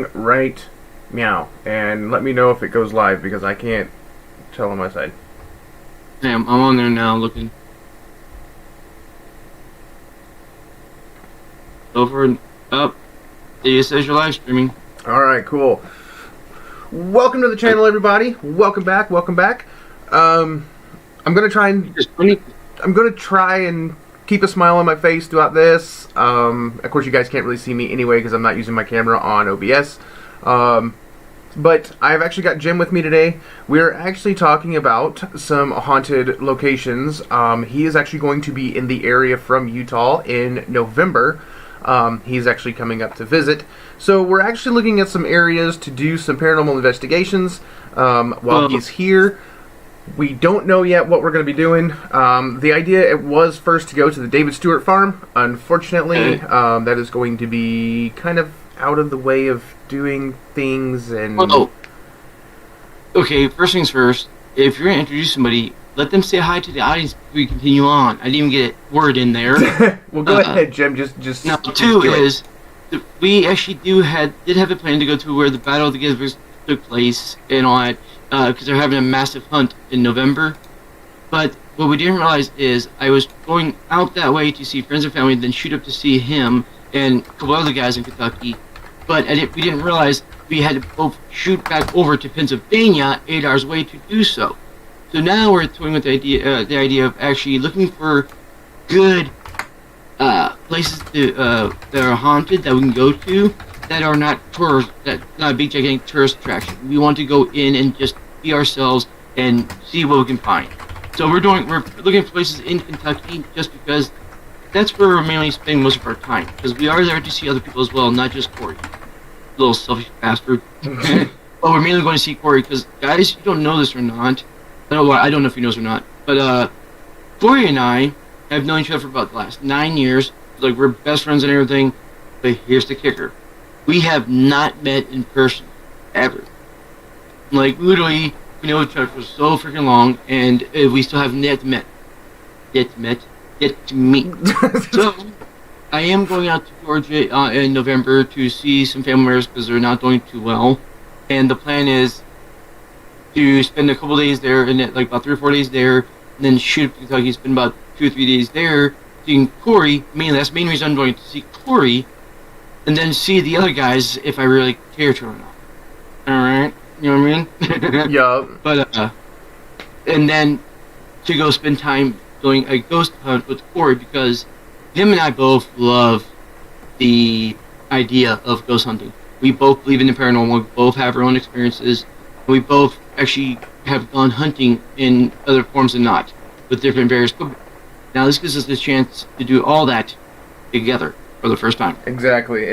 recording right meow, and let me know if it goes live because I can't tell on my side. Damn, I'm on there now looking. Over and up. It says you're live streaming. Alright, cool. Welcome to the channel, everybody. Welcome back, welcome back. I'm gonna try and keep a smile on my face throughout this. Of course, you guys can't really see me anyway because I'm not using my camera on OBS. But I've actually got Jim with me today. We're actually talking about some haunted locations. He is actually going to be in the area from Utah in November. He's actually coming up to visit. So we're actually looking at some areas to do some paranormal investigations while he's here. We don't know yet what we're going to be doing. The idea it was first to go to the David Stewart farm. Unfortunately, that is going to be kind of out of the way of doing things. And okay, first things first. If you're going to introduce somebody, let them say hi to the audience before we continue on. I didn't even get a word in there. Well, go ahead, Jim. Just now, two is we actually did have a plan to go to where the Battle of the Givers took place and all that, because they're having a massive hunt in November. But what we didn't realize is I was going out that way to see friends and family, then shoot up to see him and a couple other guys in Kentucky. But we didn't realize we had to both shoot back over to Pennsylvania 8 hours away to do so. So now we're toying with the idea of actually looking for good places that are haunted that we can go to that are not tourist, that not a big gigantic tourist attraction. We want to go in and just be ourselves and see what we can find. So we're looking for places in Kentucky just because that's where we're mainly spending most of our time, because we are there to see other people as well, not just Corey, little selfish bastard. But we're mainly going to see Corey because, guys, you don't know this or not. I don't know if he knows or not, but Corey and I have known each other for about the last 9 years. Like, we're best friends and everything. But here's the kicker: we have not met in person ever. Like, literally, we know each other for so freaking long, and we still haven't yet to meet. So I am going out to Georgia in November to see some family members because they're not doing too well, and the plan is to spend a couple days there, and like about 3 or 4 days there, and then shoot up to Kentucky, spend about 2 or 3 days there, seeing Corey. Mainly, that's the main reason I'm going to see Corey, and then see the other guys if I really care to or not. Alright, you know what I mean? Yeah. But, and then to go spend time doing a ghost hunt with Corey, because him and I both love the idea of ghost hunting. We both believe in the paranormal, we both have our own experiences, and we both actually have gone hunting in other forms than not, with different various people. Now this gives us the chance to do all that together for the first time. Exactly.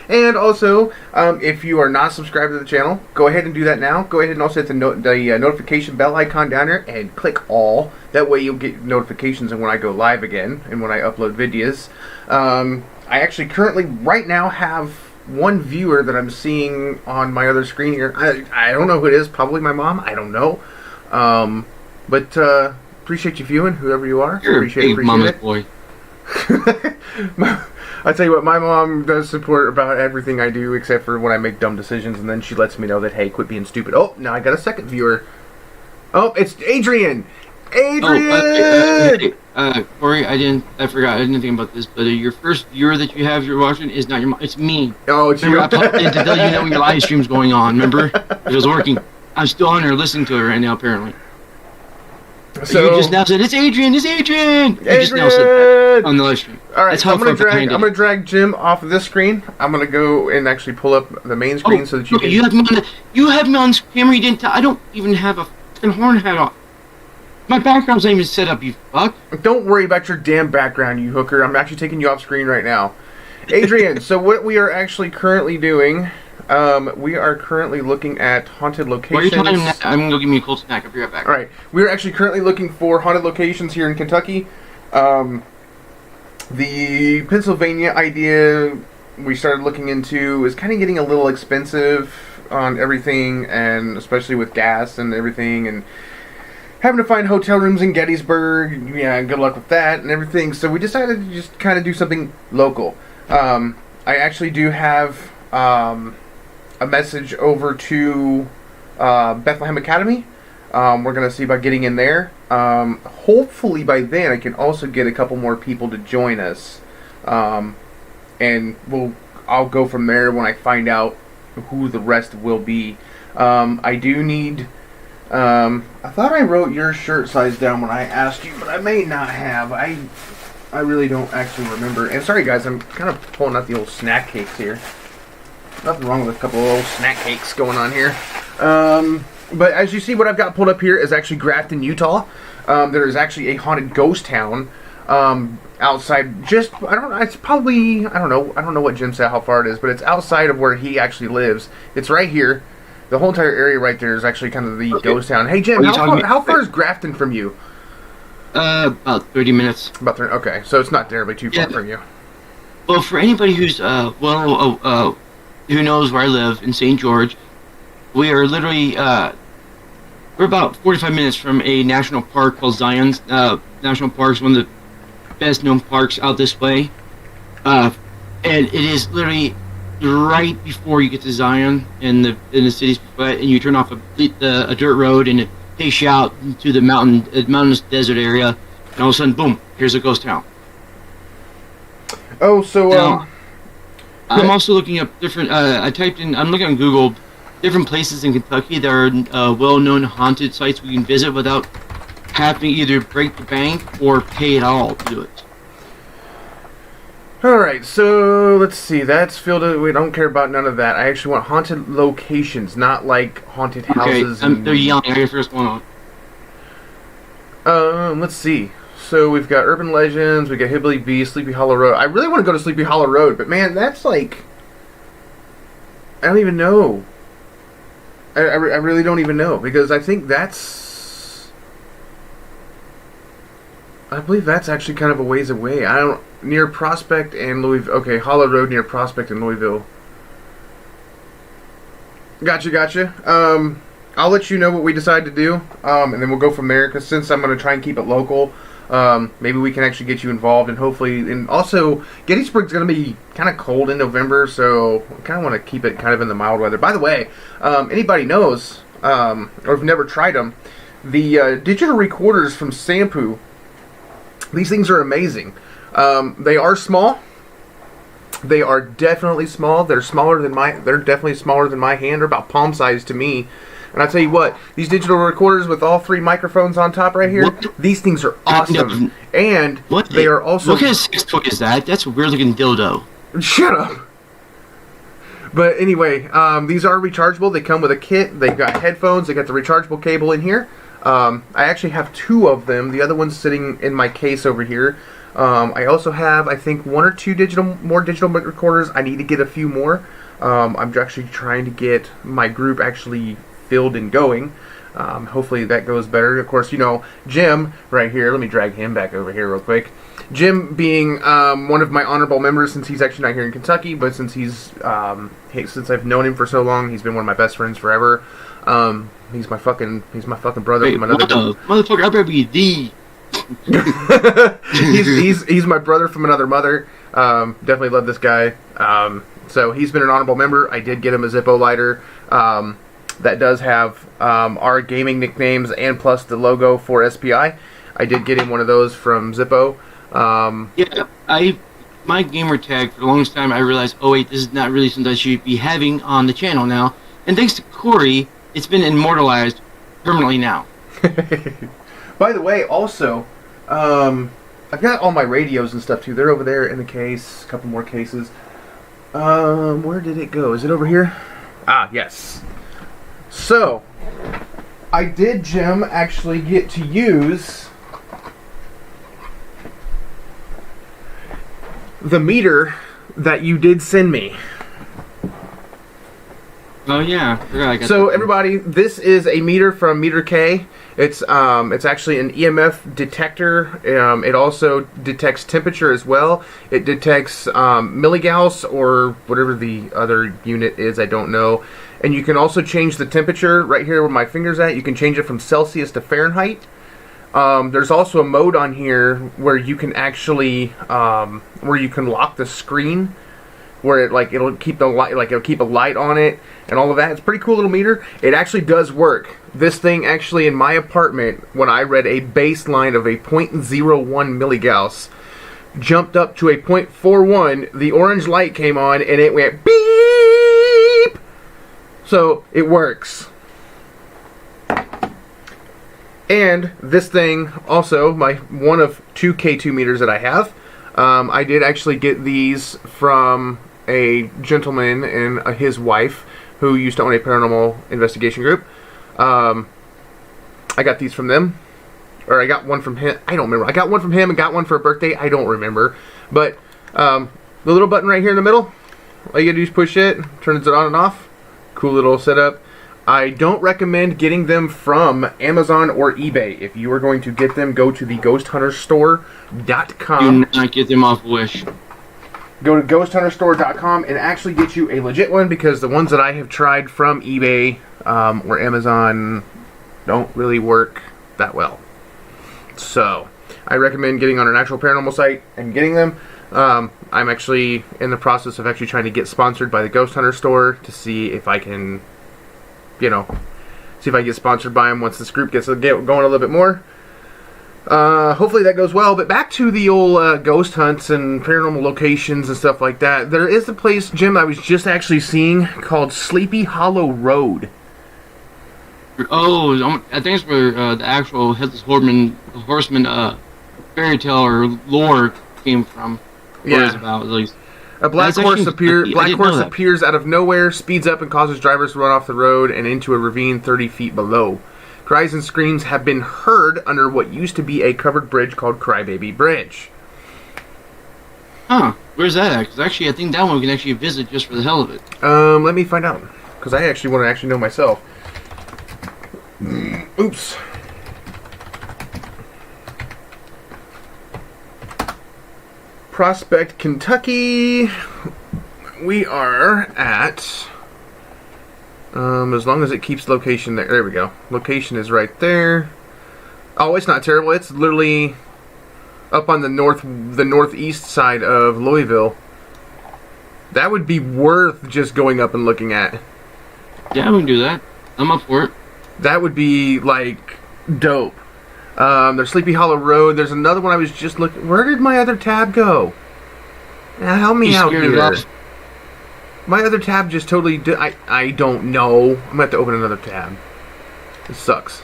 And also, if you are not subscribed to the channel, go ahead and do that now. Go ahead and also hit the notification bell icon down there and click all. That way you'll get notifications when I go live again and when I upload videos. I actually currently, right now, have one viewer that I'm seeing on my other screen here. I don't know who it is. Probably my mom. I don't know. But appreciate you viewing, whoever you are. You're appreciate a big mama's boy. I tell you what, my mom does support about everything I do except for when I make dumb decisions, and then she lets me know that, hey, quit being stupid. Oh, now I got a second viewer. Oh, it's Adrian! Adrian! Corey, I forgot, I didn't think about this, but your first viewer that you're watching is not your mom, it's me. Oh, it's remember, you. I popped in to tell you when your live stream's going on, remember? It was working. I'm still on there listening to it right now, apparently. So you just now said, it's Adrian! You just now said that on the live stream. Alright, so I'm gonna drag Jim off of this screen. I'm gonna go and actually pull up the main screen so that you can... You have me on camera, you didn't tell. I don't even have a fucking horn hat on. My background's not even set up, you fuck. Don't worry about your damn background, you hooker. I'm actually taking you off screen right now. Adrian, so what we are actually currently doing... we are currently looking at haunted locations. What are you talking about? I'm gonna go give me a cold snack. I'll be right back. Alright, we're actually currently looking for haunted locations here in Kentucky. The Pennsylvania idea we started looking into is kind of getting a little expensive on everything, and especially with gas and everything, and having to find hotel rooms in Gettysburg. Yeah, good luck with that and everything. So we decided to just kind of do something local. I actually do have a message over to Bethlehem Academy. We're going to see about getting in there. Hopefully by then I can also get a couple more people to join us. And I'll go from there when I find out who the rest will be. I do need... I thought I wrote your shirt size down when I asked you, but I may not have. I really don't actually remember. And sorry guys, I'm kind of pulling out the old snack cakes here. Nothing wrong with a couple of old snack cakes going on here. But as you see, what I've got pulled up here is actually Grafton, Utah. There is actually a haunted ghost town outside. Just I don't know. It's probably I don't know what Jim said how far it is, but it's outside of where he actually lives. It's right here. The whole entire area right there is actually kind of the ghost town. Hey Jim, how far is Grafton from you? About 30 minutes. About 30. Okay, so it's not terribly too far from you. Well, for anybody who's who knows where I live in St. George, we are literally we're about 45 minutes from a national park called Zion's National Park. Is one of the best known parks out this way, and it is literally right before you get to Zion in the city's, and you turn off a dirt road and it takes you out into the mountainous desert area, and all of a sudden, boom! Here's a ghost town. Oh, so now, I'm also looking up different. I'm looking on Google, different places in Kentucky that are well-known haunted sites we can visit without having to either break the bank or pay it all to do it. Alright, so let's see. That's filled. We don't care about none of that. I actually want haunted locations, not like haunted houses. Okay, they're yelling. I guess what's going on. Let's see. So we've got Urban Legends, we got Hillbilly Beast, Sleepy Hollow Road. I really want to go to Sleepy Hollow Road, but man, that's like... I don't even know. I really don't even know, because I think that's... I believe that's actually kind of a ways away. Near Prospect and Louisville. Okay, Hollow Road near Prospect and Louisville. Gotcha. I'll let you know what we decide to do, and then we'll go from there, because since I'm going to try and keep it local... maybe we can actually get you involved, and hopefully, and also Gettysburg's going to be kind of cold in November, so I kind of want to keep it kind of in the mild weather. By the way, anybody knows, or have never tried them, the digital recorders from Sampu, these things are amazing. They are small. They are definitely small. They're definitely smaller than my hand, or about palm size to me. And I'll tell you what, these digital recorders with all 3 microphones on top right here, these things are awesome. And they are also... What kind of sex toy is that? That's a weird looking dildo. Shut up! But anyway, these are rechargeable. They come with a kit. They've got headphones. They got the rechargeable cable in here. I actually have 2 of them. The other one's sitting in my case over here. I also have, I think, 1 or 2 more digital recorders. I need to get a few more. I'm actually trying to get my group actually filled and going. Hopefully that goes better. Of course, you know, Jim right here, let me drag him back over here real quick. Jim being one of my honorable members, since he's actually not here in Kentucky, but since since I've known him for so long, he's been one of my best friends forever. He's my fucking brother. Wait, from another motherfucker, I better be the... he's my brother from another mother. Definitely love this guy. So he's been an honorable member. I did get him a Zippo lighter. That does have our gaming nicknames and plus the logo for S.P.I. I did get him one of those from Zippo. My gamer tag, for the longest time, I realized, oh wait, this is not really something I should be having on the channel now. And thanks to Corey, it's been immortalized permanently now. By the way, also, I've got all my radios and stuff too. They're over there in the case. A couple more cases. Where did it go? Is it over here? Ah, yes. So, I did, Jim, actually get to use the meter that you did send me. Oh yeah, I forgot I got so that. Everybody, this is a meter from Meter K. It's actually an EMF detector. It also detects temperature as well. It detects milligauss or whatever the other unit is. I don't know. And you can also change the temperature right here where my finger's at. You can change it from Celsius to Fahrenheit. There's also a mode on here where you can actually where you can lock the screen where it'll keep the light, like it'll keep a light on it and all of that. It's a pretty cool little meter. It actually does work. This thing actually in my apartment, when I read a baseline of a 0.01 milligauss, jumped up to a 0.41. The orange light came on and it went beep. So it works. And this thing also, my one of 2 K2 meters that I have. I did actually get these from a gentleman and his wife who used to own a paranormal investigation group. I got these from them. Or I got one from him. I don't remember. I got one from him and got one for a birthday. I don't remember. But the little button right here in the middle, all you gotta do is push it, turns it on and off. Cool little setup. I don't recommend getting them from Amazon or eBay. If you are going to get them, go to the ghosthunterstore.com. Do not get them off Wish. Go to ghosthunterstore.com and actually get you a legit one, because the ones that I have tried from eBay or Amazon don't really work that well. So I recommend getting on an actual paranormal site and getting them. I'm actually in the process of actually trying to get sponsored by the Ghost Hunter store to see if I can, see if I get sponsored by them once this group gets going a little bit more. Hopefully that goes well. But back to the old ghost hunts and paranormal locations and stuff like that. There is a place, Jim, I was just actually seeing called Sleepy Hollow Road. Oh, I think it's where the actual Headless Horseman fairy tale or lore came from. Yeah. About, at least. A black horse appears out of nowhere, speeds up, and causes drivers to run off the road and into a ravine 30 feet below. Cries and screams have been heard under what used to be a covered bridge called Crybaby Bridge. Huh. Where's that at? Because actually, I think that one we can actually visit just for the hell of it. Let me find out. Because I actually want to actually know myself. Oops. Prospect, Kentucky. We are at... as long as it keeps location there. There we go. Location is right there. Oh, it's not terrible. It's literally up on the northeast side of Louisville. That would be worth just going up and looking at. Yeah, we can do that. I'm up for it. That would be, like, dope. There's Sleepy Hollow Road. There's another one I was just looking... Where did my other tab go? Now, help me out here. My other tab just totally... I don't know. I'm going to have to open another tab. This sucks.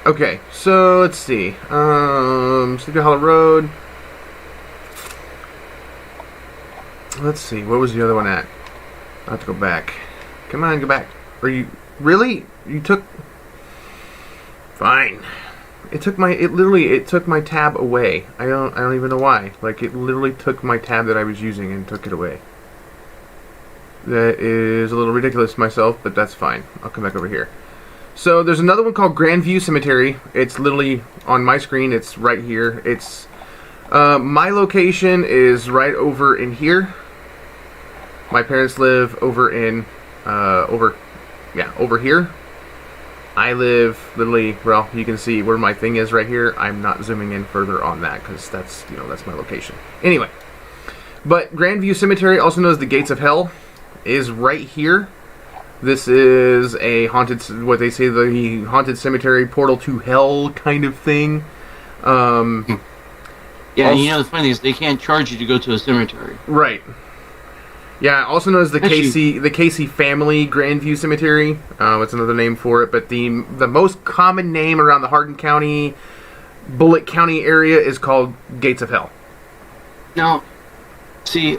Okay, so let's see. Sleepy Hollow Road. Let's see. Where was the other one at? I have to go back. Come on, go back. Are you... Really? You took... Fine. It took my tab away. I don't even know why. Like, it literally took my tab that I was using and took it away. That is a little ridiculous myself, but that's fine. I'll come back over here. So there's another one called Grandview Cemetery. It's literally on my screen. It's right here. It's my location is right over in here. My parents live over in over here. I live literally, well, you can see where my thing is right here. I'm not zooming in further on that because that's my location. Anyway, but Grandview Cemetery, also known as the Gates of Hell, is right here. This is a haunted, what they say, the haunted cemetery, portal to hell kind of thing. Yeah, the funny thing is they can't charge you to go to a cemetery. Right. Yeah, also known as the Casey family Grandview Cemetery. It's another name for it, but the most common name around the Hardin County, Bullitt County area is called Gates of Hell. Now, see,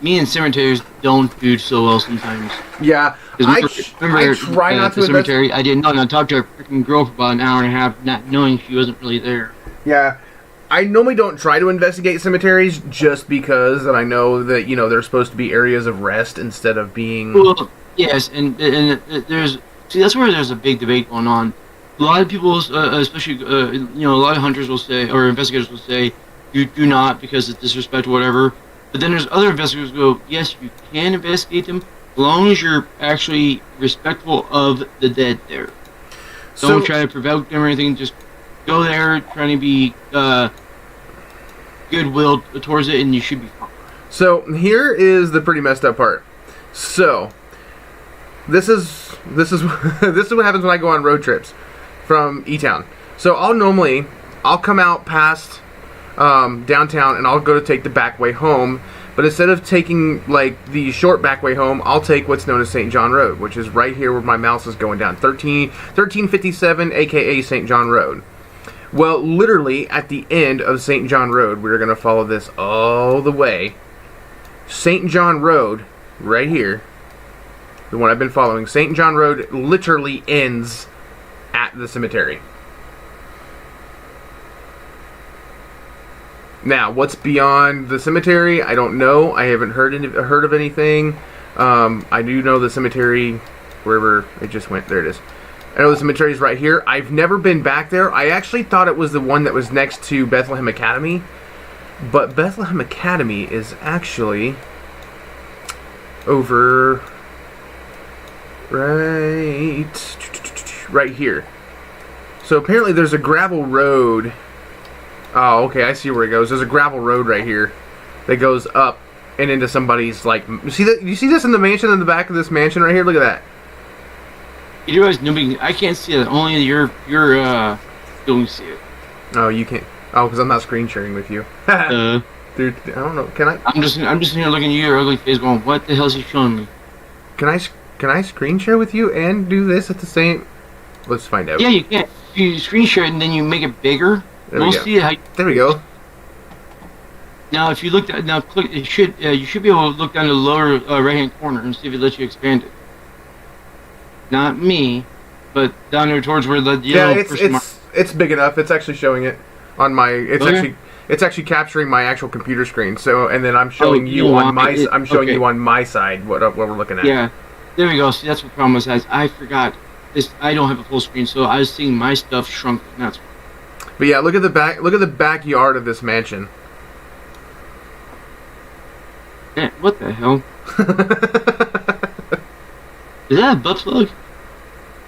me and cemeteries don't do so well sometimes. Yeah, I try not to. Cemetery, I didn't know. And I talked to a freaking girl for about an hour and a half, not knowing she wasn't really there. Yeah. I normally don't try to investigate cemeteries just because I know that, they're supposed to be areas of rest instead of being... Well, yes, and there's... See, that's where there's a big debate going on. A lot of people, especially, a lot of hunters will say, or investigators will say, you do not because it's disrespect or whatever. But then there's other investigators who go, yes, you can investigate them as long as you're actually respectful of the dead there. Don't try to provoke them or anything, just... Go there, trying to be goodwill towards it, and you should be fine. So here is the pretty messed up part. So this is this is what happens when I go on road trips from E-Town. So I'll come out past downtown and I'll go to take the back way home. But instead of taking like the short back way home, I'll take what's known as St. John Road, which is right here where my mouse is going down. 1357, aka St. John Road. Well, literally at the end of St. John Road, we're going to follow this all the way. St. John Road, right here, the one I've been following, St. John Road literally ends at the cemetery. Now, what's beyond the cemetery, I don't know. I haven't heard of anything. I do know the cemetery, wherever it just went, there it is. I know the cemetery is right here. I've never been back there. I actually thought it was the one that was next to Bethlehem Academy. But Bethlehem Academy is actually over right here. So apparently there's a gravel road. Oh, okay, I see where it goes. There's a gravel road right here that goes up and into somebody's, like, you see that? You see this in the mansion, in the back of this mansion right here? Look at that. You realize nobody, I can't see it. Only you're going to see it. Oh, you can't. Oh, because I'm not screen sharing with you. Dude, I don't know. Can I? I'm just here looking at your ugly face, going, "What the hell is he showing me?" Can I screen share with you and do this at the same? Let's find out. Yeah, you can. You screen share it and then you make it bigger. We'll see how. There we go. Now, if you look at click, you should be able to look down to the lower right hand corner and see if it lets you expand it. Not me, but down there towards where the yellow person mark. It's big enough. It's actually showing it on my. It's actually capturing my actual computer screen. So, and then I'm showing you on my. I'm showing you on my side what we're looking at. Yeah, there we go. See, that's what the problem was. I forgot this. I don't have a full screen, so I was seeing my stuff shrunk. That's why. But yeah, look at the back. Look at the backyard of this mansion. Yeah, what the hell? Is that a butt plug?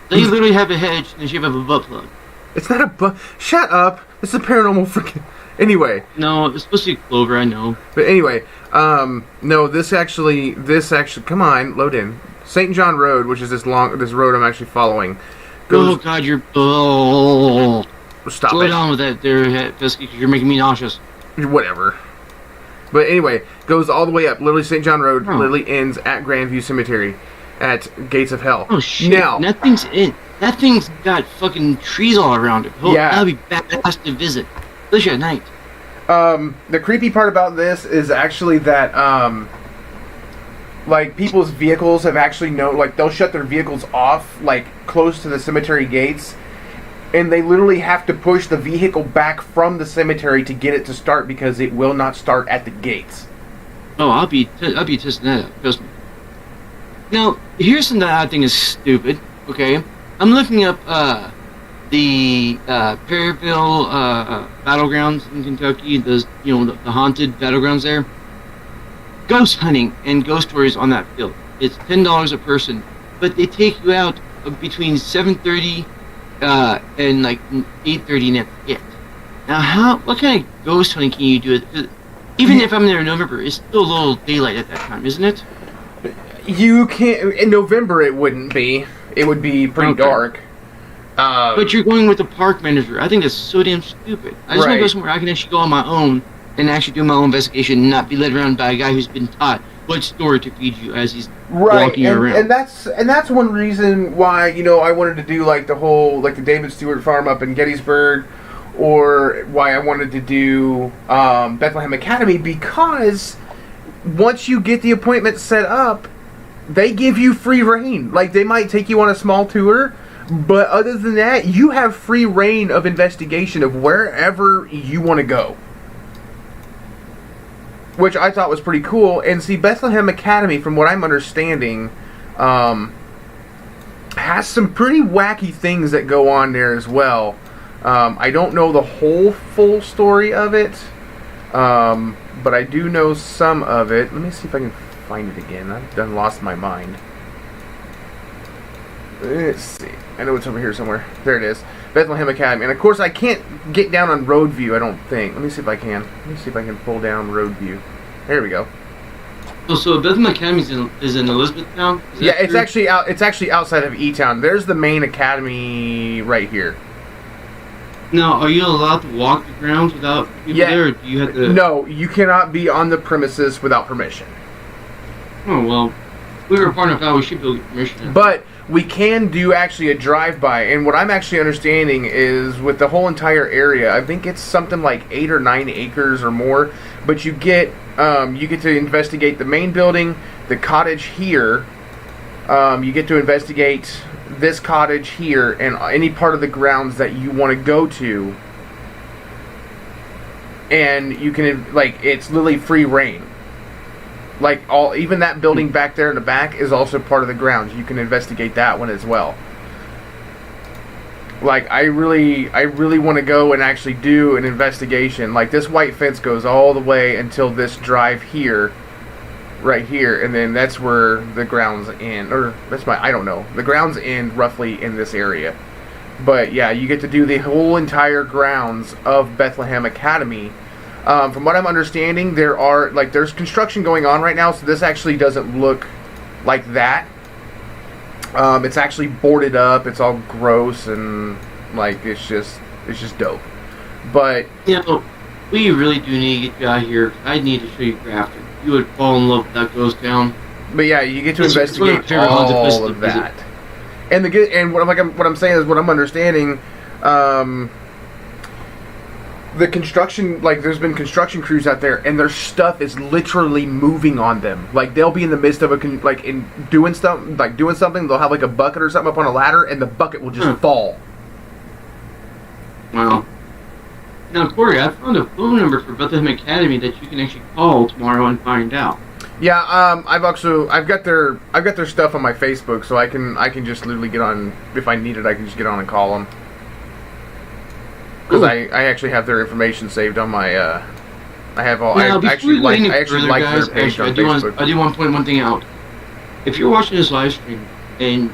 They literally have a hedge in the shape of a butt plug. It's not a butt. Shut up. This is a paranormal freaking. Anyway. No, it's supposed to be clover. I know. But anyway, no. This actually. Come on, load in. St. John Road, which is this road I'm actually following. Oh God, you're. Oh. Stop Slow it. down with that there, Pesky, because you're making me nauseous. Whatever. But anyway, goes all the way up. Literally, St. John Road literally ends at Grandview Cemetery at Gates of Hell. Oh, shit. Now, that thing's got fucking trees all around it. Oh, yeah. That'd be badass to visit. Especially at night. The creepy part about this is actually that, like, people's vehicles have actually they'll shut their vehicles off, like, close to the cemetery gates. And they literally have to push the vehicle back from the cemetery to get it to start because it will not start at the gates. Oh, I'll be testing that out. Trust me. Now, here's something that I think is stupid. Okay, I'm looking up the Perryville battlegrounds in Kentucky. The haunted battlegrounds there. Ghost hunting and ghost stories on that field. It's $10 a person, but they take you out between 7:30. And like 8:30 and that's it. Now, what kind of ghost hunting can you do? Even if I'm there in November, it's still a little daylight at that time, isn't it? You can't. In November, it wouldn't be. It would be pretty dark. But you're going with the park manager. I think that's so damn stupid. I just want to go somewhere I can actually go on my own and actually do my own investigation and not be led around by a guy who's been taught what story to feed you as he's walking around. And that's one reason why I wanted to do like the whole the David Stewart farm up in Gettysburg, or why I wanted to do Bethlehem Academy, because once you get the appointment set up, they give you free reign. Like, they might take you on a small tour, but other than that, you have free reign of investigation of wherever you want to go. Which I thought was pretty cool. And see, Bethlehem Academy, from what I'm understanding, has some pretty wacky things that go on there as well. I don't know the whole full story of it, but I do know some of it. Let me see if I can find it again. I've done lost my mind. Let's see. I know it's over here somewhere. There it is. Bethlehem Academy. And of course I can't get down on road view, I don't think. Let me see if I can. Let me see if I can pull down road view. There we go. Oh, so Bethlehem Academy is in Elizabethtown? Is Yeah, that it's true? actually out. It's actually outside of E-Town. There's the main academy right here. Now, are you allowed to walk the grounds without people Yeah. there, or do you have to... No, you cannot be on the premises without permission. Oh, well, we were far enough out, we should be able to get permission. But we can do actually a drive-by, and what I'm actually understanding is with the whole entire area, I think it's something like 8 or 9 acres or more. But you get to investigate the main building, the cottage here. You get to investigate this cottage here, and any part of the grounds that you want to go to. And you can, like, it's literally free reign. Like, even that building back there in the back is also part of the grounds. You can investigate that one as well. Like, I really want to go and actually do an investigation. Like, this white fence goes all the way until this drive here, right here, and then that's where the grounds end. Or, I don't know. The grounds end roughly in this area. But, yeah, you get to do the whole entire grounds of Bethlehem Academy. From what I'm understanding, there's construction going on right now, so this actually doesn't look like that. It's actually boarded up. It's all gross and like it's just dope. But we really do need to get you out here. I need to show you Grafton. You would fall in love with that ghost town. But yeah, you get to It's one of my investigate favorite haunted places all to of visit. that. And what I'm saying is what I'm understanding. The construction, like, there's been construction crews out there, and their stuff is literally moving on them. Like, they'll be in the midst of doing something. They'll have like a bucket or something up on a ladder, and the bucket will just fall. Wow. Now, Corey, I found a phone number for Bethlehem Academy that you can actually call tomorrow and find out. Yeah, I've got their stuff on my Facebook, so I can just literally get on if I need it. I can just get on and call them. Because I actually have their information saved on my, I have all, Now, I actually like their page on I Facebook. do want to point one thing out. If you're watching this live stream and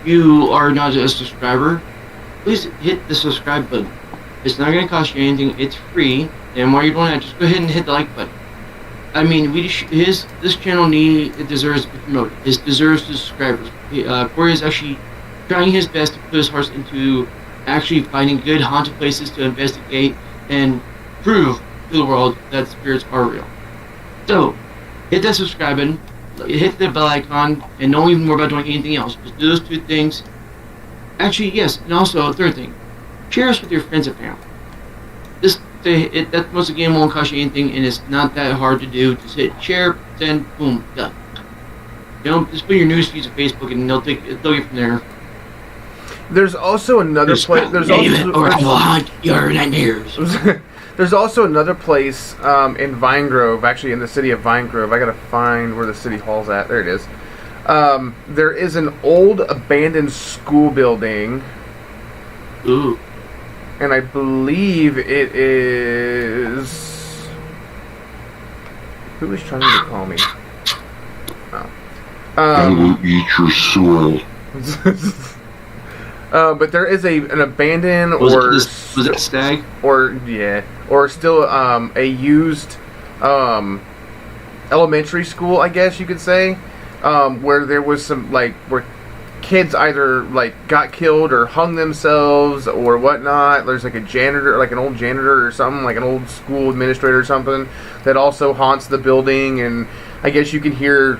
you are not a subscriber, please hit the subscribe button. It's not going to cost you anything. It's free. And while you're doing that, just go ahead and hit the like button. I mean, this channel deserves to be promoted. It deserves subscribers. Corey is actually trying his best to put his heart into actually finding good haunted places to investigate and prove to the world that spirits are real. So, hit that subscribe button, hit the bell icon, and don't even worry about doing anything else. Just do those two things. Actually, yes, and also a third thing. Share us with your friends and family. That once again won't cost you anything, and it's not that hard to do. Just hit share, send, boom, done. Just put your news feeds on Facebook, and they'll get from there. There's also another place. There's also another place in Vine Grove, actually in the city of Vine Grove. I gotta find where the city hall's at. There it is. There is an old abandoned school building. Ooh. And I believe it is. Who was trying to call me? Oh. I will eat your soul. But there is an abandoned was it Stag? Or still a used elementary school, I guess you could say, where there was some where kids either got killed or hung themselves or whatnot. There's like a janitor, like an old janitor or something, like an old school administrator or something that also haunts the building, and I guess you can hear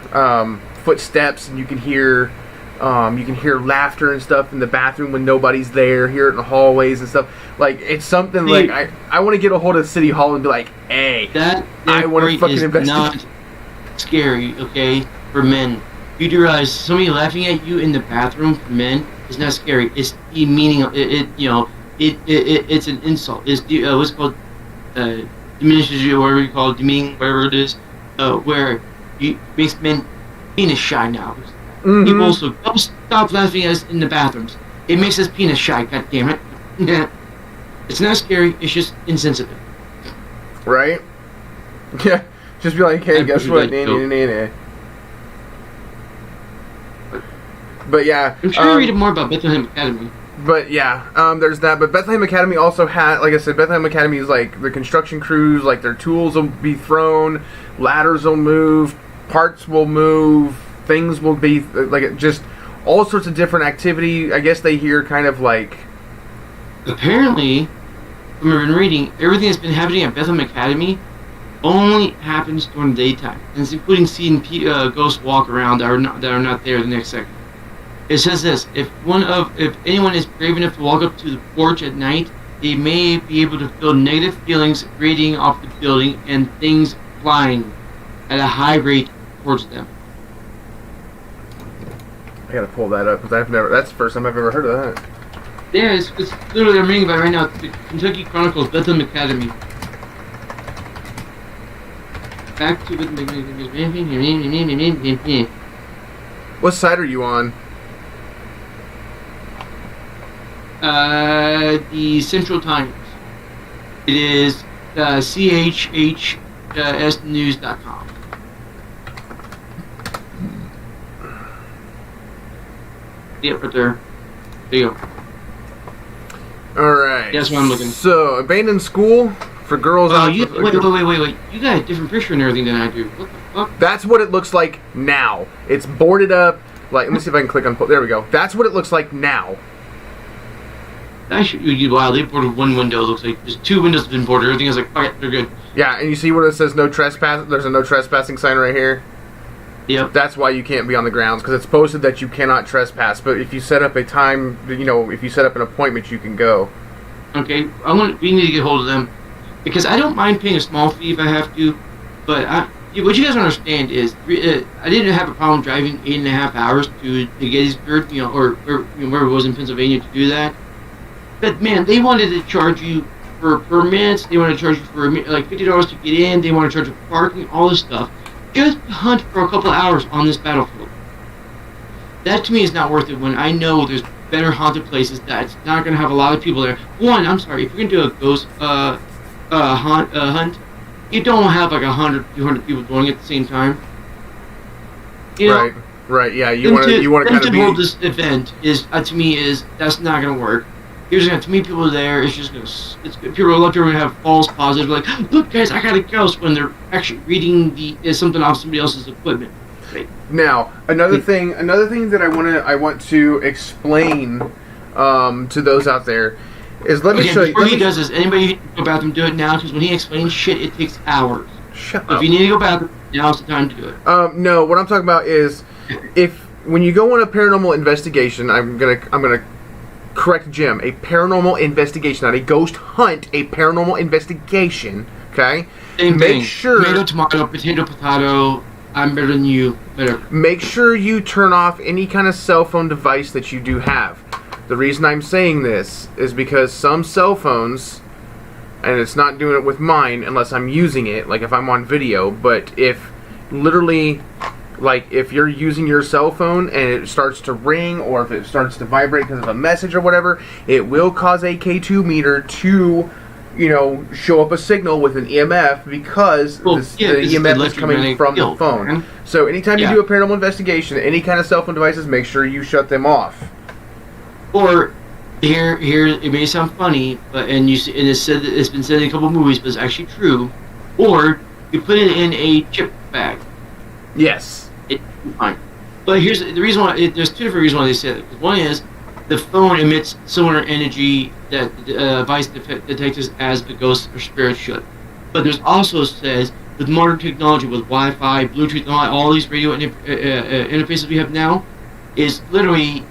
footsteps and you can hear laughter and stuff in the bathroom when nobody's there. Hear it in the hallways and stuff. Like, it's something like I want to get a hold of City Hall and be like, hey, I want to fucking investigate. Not scary, okay, for men. You do realize somebody laughing at you in the bathroom for men is not scary. It's demeaning. It's an insult. It's what's called diminishes you, or whatever you call it, demeaning, whatever it is, where you makes men penis shy now. Mm-hmm. People also don't stop laughing at us in the bathrooms. It makes us penis shy. God damn it! It's not scary. It's just insensitive. Right? Yeah. Just be like, hey, guess what? But yeah. I'm trying to read more about Bethlehem Academy. But yeah, there's that. But Bethlehem Academy also had, like I said, Bethlehem Academy is like the construction crews, like their tools will be thrown, ladders will move, parts will move, things will be like just all sorts of different activity. I guess they hear kind of like. Apparently, from what I've been reading, everything that's been happening at Bethlehem Academy only happens during the daytime, and it's including seeing ghosts walk around that are not there the next second. It says this: if anyone is brave enough to walk up to the porch at night, they may be able to feel negative feelings radiating off the building and things flying at a high rate towards them. I gotta pull that up because that's the first time I've ever heard of that. Yeah, it's literally I'm reading about it right now. The Kentucky Chronicles Bethlehem Academy. Back to What side are you on? The Central Times. It is chhsnews.com. Yep, right there. There you go. Alright. That's what I'm looking. So, abandoned school for girls out. Wait. You got a different picture and everything than I do. What the fuck? That's what it looks like now. It's boarded up. Like, let me see if I can click on. There we go. That's what it looks like now. Wow, they boarded one window. It looks like there's two windows have been boarded. Everything is like, okay, they're good. Yeah, and you see where it says no trespass? There's a no trespassing sign right here. Yep. That's why you can't be on the grounds, because it's posted that you cannot trespass. But if you set up a time, if you set up an appointment, you can go. Okay, we need to get hold of them, because I don't mind paying a small fee if I have to, but what you guys don't understand is I didn't have a problem driving 8.5 hours to Gettysburg, or wherever it was in Pennsylvania to do that. But man, they wanted to charge you for permits. They wanted to charge you for like $50 to get in. They want to charge you for parking, all this stuff, just to hunt for a couple of hours on this battlefield. That to me is not worth it when I know there's better haunted places that's not going to have a lot of people there. One, I'm sorry, if you're going to do a ghost hunt, you don't have like 100, 200 people doing it at the same time. Right. Yeah, you want to kind of be. Hold this event is that's not going to work. You're just going to meet people there. It's just going to. People are going to have false positives, like, look, guys, I got a ghost, when they're actually reading something off somebody else's equipment. Right. Now, another thing that I want to explain to those out there is let me show you. Before he does this, anybody go bathroom, do it now, because when he explains shit, it takes hours. Shut up. If you need to go bathroom, now's the time to do it. No, what I'm talking about is when you go on a paranormal investigation, I'm gonna correct Jim. A paranormal investigation, not a ghost hunt. A paranormal investigation. Okay. Same Make thing. sure. Tomato, potato. I'm better than you. Better. Make sure you turn off any kind of cell phone device that you do have. The reason I'm saying this is because some cell phones, and it's not doing it with mine unless I'm using it, like if I'm on video, but if literally, like if you're using your cell phone and it starts to ring or if it starts to vibrate because of a message or whatever, it will cause a K2 meter to show up a signal with an EMF because the EMF is coming from the phone. Man. So anytime you do a paranormal investigation, any kind of cell phone devices, make sure you shut them off. Or here it may sound funny, but it's been said in a couple of movies, but it's actually true. Or you put it in a chip bag. Yes. It's fine. But here's the reason why. There's two different reasons why they say that. One is the phone emits similar energy that device detects as a ghost or spirit should. But there's also says with modern technology, with Wi-Fi, Bluetooth, and all these radio interfaces we have now, is literally,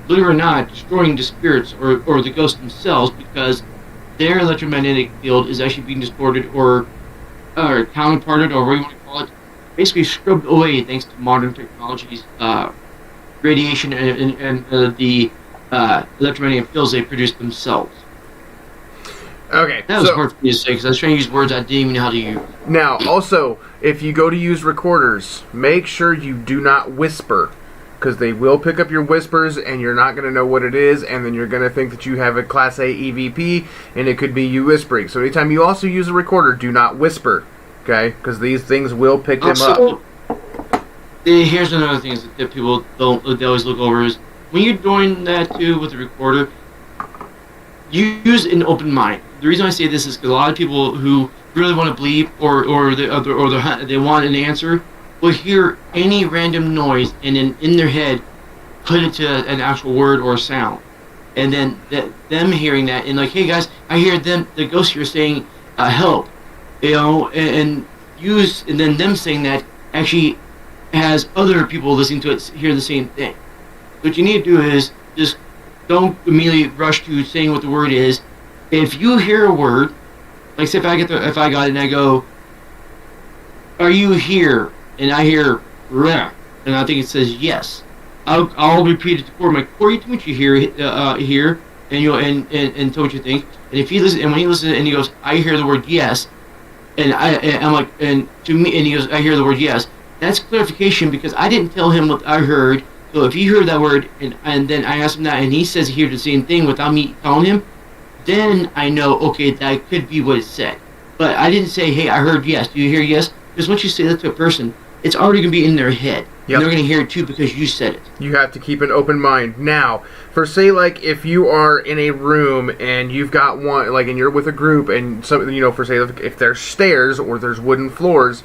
believe it or not, destroying the spirits or the ghosts themselves, because their electromagnetic field is actually being distorted or counterparted, or whatever you want to call it, basically scrubbed away thanks to modern technologies, radiation and the electromagnetic fields they produce themselves. Okay. That was hard for me to say because I was trying to use words I didn't even know how to use. Now, also, if you go to use recorders, make sure you do not whisper, because they will pick up your whispers and you're not going to know what it is, and then you're going to think that you have a Class A EVP, and it could be you whispering. So anytime you also use a recorder, do not whisper, okay? Because these things will pick them up. Here's another thing that people they always look over is, when you're doing that too with the recorder, use an open mind. The reason I say this is because a lot of people who really want to bleep or they want an answer, will hear any random noise and then in their head put it to an actual word or sound. And then them hearing that and like, hey guys, I hear the ghost here saying help, and then them saying that actually has other people listening to it hear the same thing. What you need to do is just don't immediately rush to saying what the word is. If you hear a word, like say if I got it and I go, "Are you here?" and I hear "Rah," and I think it says yes, I'll repeat it to Corey. I'm like, Corey, tell me what you hear, and and tell what you think. And if he listen, and when he listens and he goes, "I hear the word yes," and I'm like, and to me, and he goes, "I hear the word yes." That's clarification because I didn't tell him what I heard. So if he heard that word and then I asked him that and he says he heard the same thing without me telling him, then I know, okay, that could be what it said. But I didn't say, hey, I heard yes. Do you hear yes? Because once you say that to a person, it's already going to be in their head. Yep. And they're going to hear it too because you said it. You have to keep an open mind. Now, for say like if you are in a room and you've got one, like and you're with a group and something, for say if there's stairs or there's wooden floors,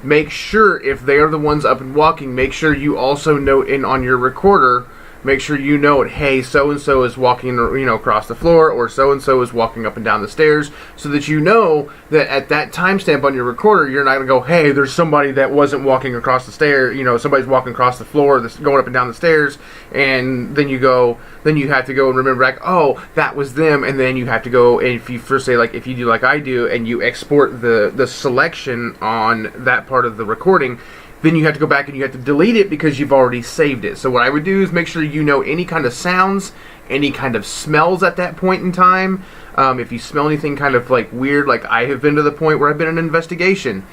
make sure if they are the ones up and walking, make sure you also note in on your recorder, make sure you note, hey, so-and-so is walking, across the floor, or so-and-so is walking up and down the stairs, so that you know that at that timestamp on your recorder, you're not going to go, hey, there's somebody that wasn't walking across the stairs, somebody's walking across the floor, going up and down the stairs, and then you have to go and remember back, oh, that was them, and then you have to go, and if you first say, like, if you do like I do, and you export the selection on that part of the recording, then you have to go back and you have to delete it because you've already saved it. So what I would do is make sure you know any kind of sounds, any kind of smells at that point in time. If you smell anything kind of like weird, like I have been to the point where I've been in an investigation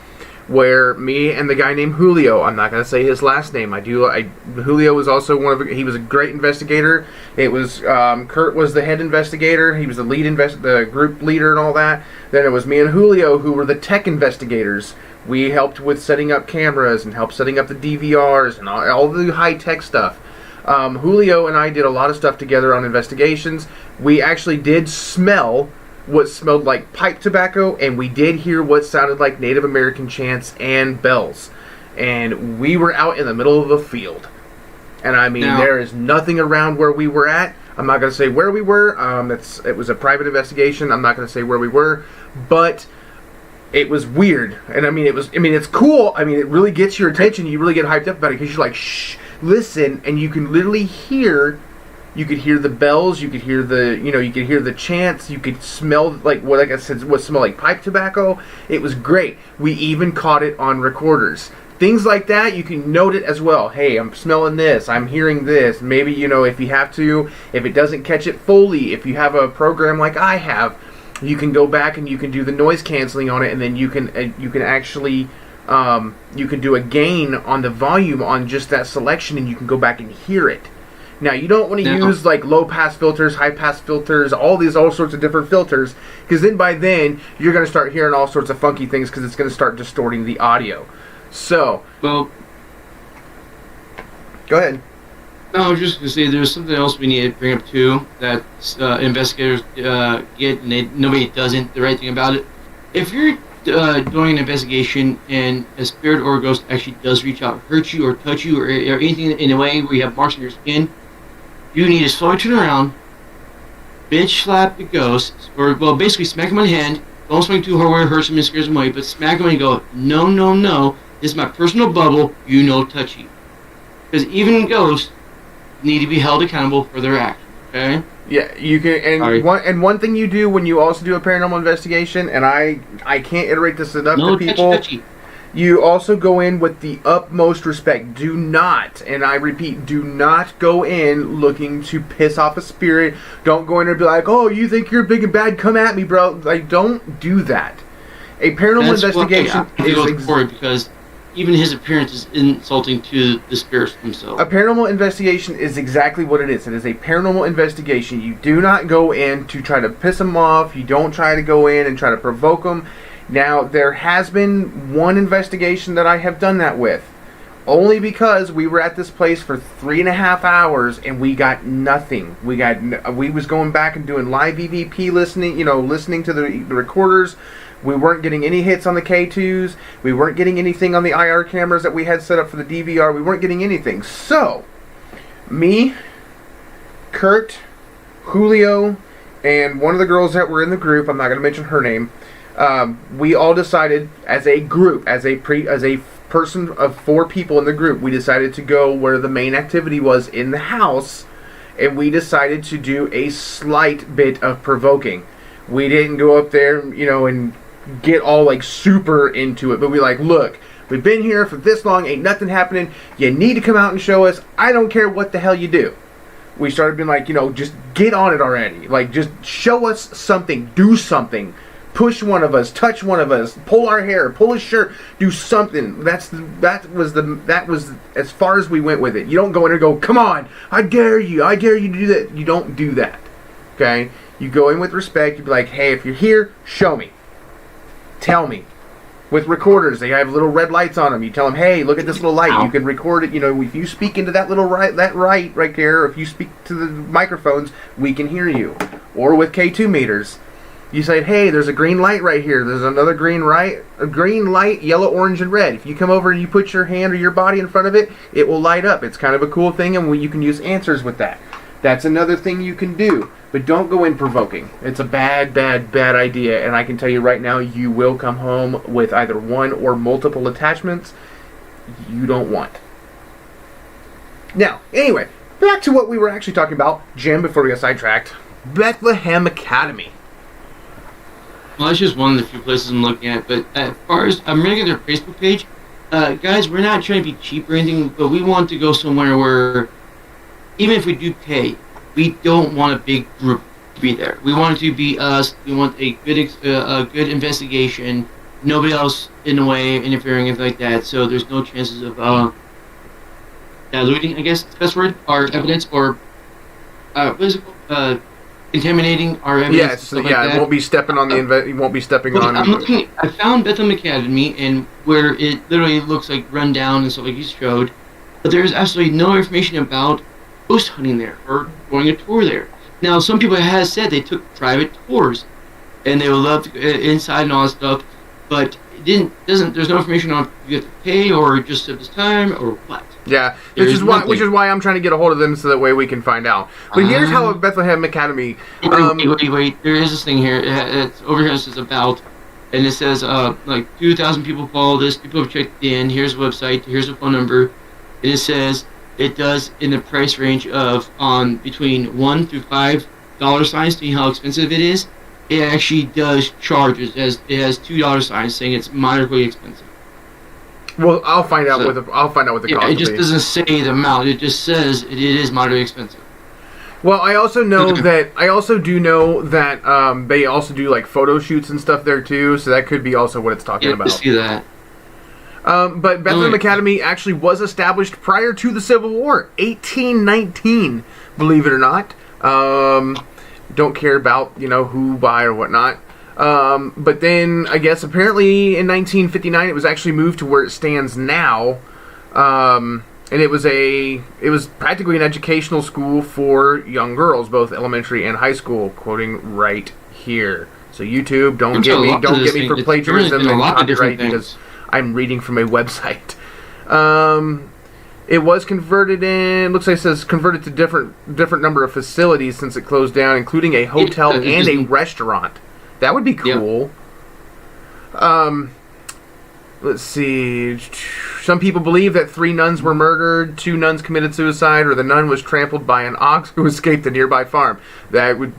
where me and the guy named Julio, I'm not going to say his last name. Julio was also he was a great investigator. It was, Kurt was the head investigator. He was the the group leader and all that. Then it was me and Julio who were the tech investigators. We helped with setting up cameras and helped setting up the DVRs and all the high-tech stuff. Julio and I did a lot of stuff together on investigations. We actually did smell what smelled like pipe tobacco, and we did hear what sounded like Native American chants and bells. And we were out in the middle of a field. And I mean, there is nothing around where we were at. I'm not going to say where we were. It was a private investigation. I'm not going to say where we were. But it was weird. And I mean, it's cool. I mean, it really gets your attention. You really get hyped up about it because you're like, shh, listen. And you can literally hear... You could hear the bells. You could hear you could hear the chants. You could smell like I said, what smelled like pipe tobacco. It was great. We even caught it on recorders. Things like that, you can note it as well. Hey, I'm smelling this. I'm hearing this. Maybe if you have to, if it doesn't catch it fully, if you have a program like I have, you can go back and you can do the noise canceling on it, and then you can actually you can do a gain on the volume on just that selection, and you can go back and hear it. Now, you don't want to use like low-pass filters, high-pass filters, all sorts of different filters, because then by then, you're going to start hearing all sorts of funky things because it's going to start distorting the audio. So... Well... Go ahead. No, I was just going to say there's something else we need to bring up too that investigators get and nobody doesn't. The right thing about it, if you're doing an investigation and a spirit or a ghost actually does reach out, hurt you or touch you or anything in a way where you have marks on your skin, you need to slowly turn around, bitch slap the ghost, or basically smack him on the hand. Don't swing too hard where it hurts him and scares him away, but smack him and go, no, no, no, this is my personal bubble, touchy. Because even ghosts need to be held accountable for their actions, okay? Yeah, you can, and one thing you do when you also do a paranormal investigation, and I can't iterate this enough to people. Touchy. You also go in with the utmost respect. Do not, and I repeat, do not go in looking to piss off a spirit. Don't go in and be like, oh, you think you're big and bad? Come at me, bro. Like, don't do that. A paranormal investigation is because even his appearance is insulting to the spirits themselves. A paranormal investigation is exactly what it is. It is a paranormal investigation. You do not go in to try to piss them off. You don't try to go in and try to provoke them. Now, there has been one investigation that I have done that with. Only because we were at this place for 3.5 hours and we got nothing. We was going back and doing live EVP listening, listening to the recorders. We weren't getting any hits on the K2s. We weren't getting anything on the IR cameras that we had set up for the DVR. We weren't getting anything. So, me, Kurt, Julio, and one of the girls that were in the group, I'm not going to mention her name, we all decided as a group, as a person of 4 people in the group, we decided to go where the main activity was in the house, and we decided to do a slight bit of provoking. We didn't go up there, and get all like super into it, but we like, look, we've been here for this long, ain't nothing happening. You need to come out and show us. I don't care what the hell you do. We started being like, just get on it already. Like, just show us something, do something. Push one of us, touch one of us, pull our hair, pull his shirt, do something. That was as far as we went with it. You don't go in and go, come on, I dare you to do that. You don't do that. Okay? You go in with respect. You be like, hey, if you're here, show me. Tell me. With recorders, they have little red lights on them. You tell them, hey, look at this little light. You can record it. If you speak into that little right there, or if you speak to the microphones, we can hear you. Or with K2 meters. You say, hey, there's a green light right here. There's another green light, yellow, orange, and red. If you come over and you put your hand or your body in front of it, it will light up. It's kind of a cool thing, and you can use answers with that. That's another thing you can do. But don't go in provoking. It's a bad idea, and I can tell you right now, you will come home with either one or multiple attachments you don't want. Now, anyway, back to what we were actually talking about, Jim, before we got sidetracked. Bethlehem Academy. Well, that's just one of the few places I'm looking at. But as far as I'm looking at their Facebook page, guys, we're not trying to be cheap or anything, but we want to go somewhere where, even if we do pay, we don't want a big group to be there. We want it to be us. We want a good investigation. Nobody else in the way, interfering, anything like that. So there's no chances of diluting, I guess is the best word, our evidence, or what is it called? Contaminating our evidence. Yes, it won't be stepping on you won't be stepping on. I found Bethlehem Academy, and where it literally looks like run down and stuff like you showed, but there's absolutely no information about ghost hunting there or going a tour there. Now, some people have said they took private tours, and they would love to go inside and all that stuff, but there's no information on if you have to pay or just at this time or what. Yeah, which is why I'm trying to get a hold of them so that way we can find out. But here's how Bethlehem Academy. Wait. There is this thing here. It's over here. It says about, and it says like 2,000 people follow this. People have checked in. Here's the website. Here's the phone number. And it says it does in the price range of between $1 to $5 signs, seeing how expensive it is. It actually does charges. It has $2 signs saying it's moderately expensive. Well, I'll find out what the cost will be. It just doesn't say the amount. It just says it is moderately expensive. Well, I also do know that they also do like photo shoots and stuff there too. So that could be also what it's talking about. I see that. But Bethlehem Academy actually was established prior to the Civil War, 1819. Believe it or not. Don't care about who, why, or whatnot. But then I guess apparently in 1959 it was actually moved to where it stands now, and it was practically an educational school for young girls, both elementary and high school. Quoting right here. So YouTube, don't get me for plagiarism and copyright because I'm reading from a website. It was converted looks like it says converted to different number of facilities since it closed down, including a hotel and a restaurant. That would be cool. Yep. Let's see. Some people believe that 3 nuns were murdered, 2 nuns committed suicide, or the nun was trampled by an ox who escaped a nearby farm. That would...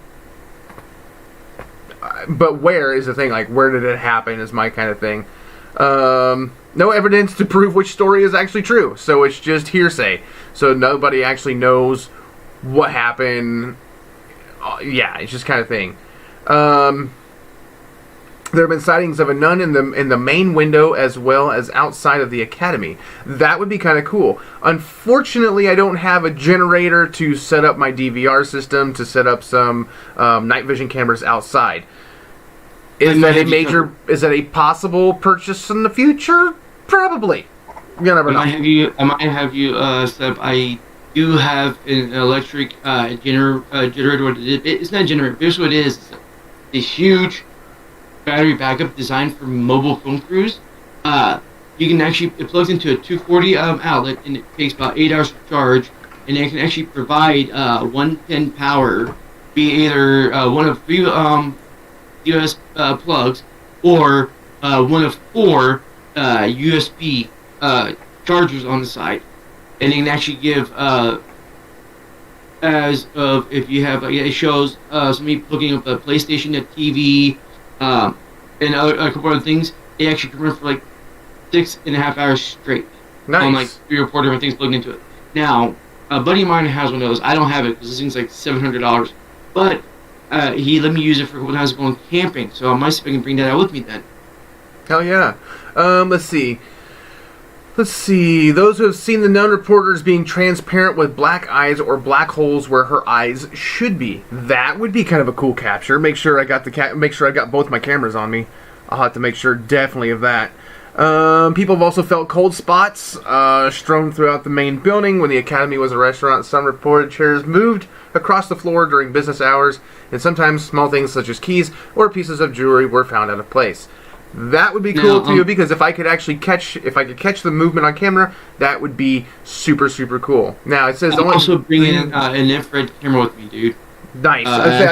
but where is the thing? Like, where did it happen is my kind of thing. No evidence to prove which story is actually true, so it's just hearsay. So nobody actually knows what happened. Yeah, it's just kind of thing. There have been sightings of a nun in the main window as well as outside of the academy. That would be kind of cool. Unfortunately, I don't have a generator to set up my DVR system, to set up some night vision cameras outside. Is that a possible purchase in the future? Probably. You never know. I might have you set up. I do have an electric generator. It's not a generator. Here's what it is. It's huge battery backup designed for mobile film crews. You can actually, it plugs into a 240 outlet, and it takes about 8 hours to charge, and it can actually provide 110 power, be either one of 3 US plugs or one of 4 USB chargers on the side, and it can actually give as of if you have it shows somebody hooking up a PlayStation, a TV, and a couple other things. It actually can run for like 6.5 hours straight. Nice. On like 3 or 4 different things plugged into it. Now, a buddy of mine has one of those. I don't have it because this thing's like $700, but he let me use it for when I was going camping. So I might see if I can bring that out with me then. Hell yeah. Let's see. Those who have seen the nun reporters being transparent with black eyes or black holes where her eyes should be. That would be kind of a cool capture. Make sure I got both my cameras on me. I'll have to make sure definitely of that. People have also felt cold spots strewn throughout the main building. When the academy was a restaurant, some reported chairs moved across the floor during business hours, and sometimes small things such as keys or pieces of jewelry were found out of place. That would be cool too, because if I could catch the movement on camera, that would be super, super cool. Now it says I'm also bringing an infrared camera with me, dude. Nice. I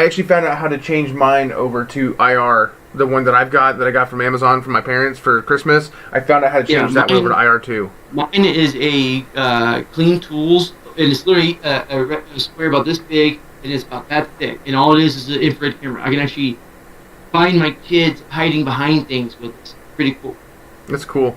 actually found out how to change mine over to IR. The one that I got from Amazon from my parents for Christmas. I found out how to change that one over to IR too. Mine is a Clean Tools, and it's literally a square about this big, and it's about that thick. And all it is an infrared camera. I can actually find my kids hiding behind things with this. Pretty cool. That's cool.